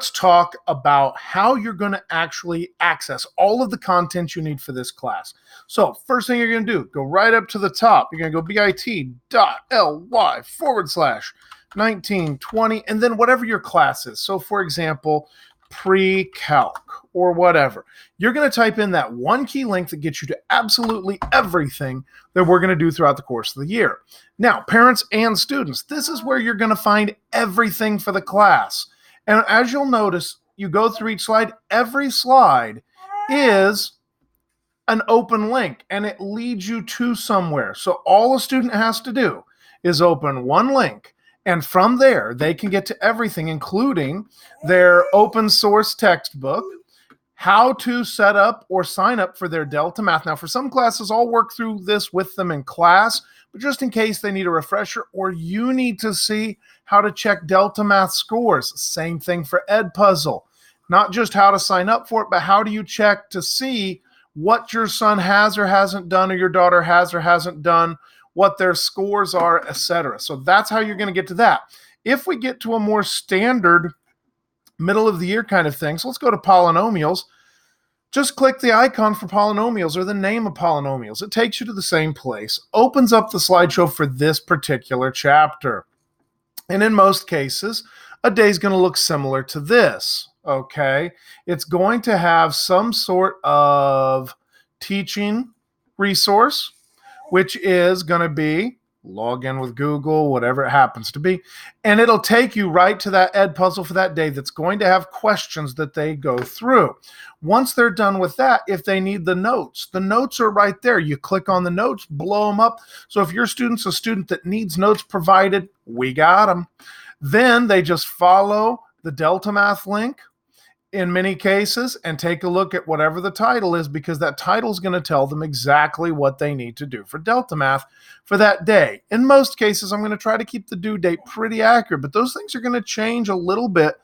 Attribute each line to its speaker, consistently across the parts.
Speaker 1: Let's talk about how you're going to actually access all of the content you need for this class. So first thing you're going to do, go right up to the top. You're going to go bit.ly/1920, and then whatever your class is. So for example, pre-calc or whatever. You're going to type in that one key link that gets you to absolutely everything that we're going to do throughout the course of the year. Now, parents and students, this is where you're going to find everything for the class. And as you'll notice, you go through each slide, every slide is an open link and it leads you to somewhere. So all a student has to do is open one link, and from there they can get to everything, including their open source textbook, how to set up or sign up for their Delta Math. Now, for some classes, I'll work through this with them in class, but just in case they need a refresher or you need to see how to check Delta Math scores, same thing for Edpuzzle. Not just how to sign up for it, but how do you check to see what your son has or hasn't done, or your daughter has or hasn't done, what their scores are, etc. So that's how you're going to get to that. If we get to a more standard middle of the year kind of thing, so let's go to polynomials. Just click the icon for polynomials or the name of polynomials. It takes you to the same place, opens up the slideshow for this particular chapter. And in most cases, a day is going to look similar to this, okay? It's going to have some sort of teaching resource, which is going to be log in with Google, whatever it happens to be, and it'll take you right to that Edpuzzle for that day that's going to have questions that they go through. Once they're done with that, if they need the notes are right there. You click on the notes, blow them up. So if your student's a student that needs notes provided, we got them. Then they just follow the Delta Math link in many cases and take a look at whatever the title is, because that title is going to tell them exactly what they need to do for Delta Math for that day. In most cases, I'm going to try to keep the due date pretty accurate, but those things are going to change a little bit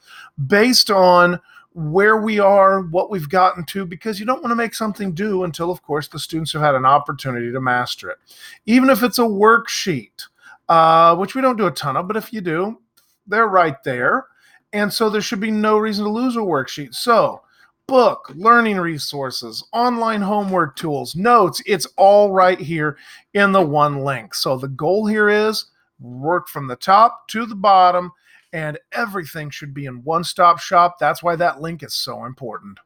Speaker 1: based on where we are, what we've gotten to, because you don't want to make something due until, of course, the students have had an opportunity to master it. Even if it's a worksheet, which we don't do a ton of, but if you do, they're right there. And so there should be no reason to lose a worksheet. So book, learning resources, online homework tools, notes, it's all right here in the one link. So the goal here is work from the top to the bottom, and everything should be in one-stop shop. That's why that link is so important.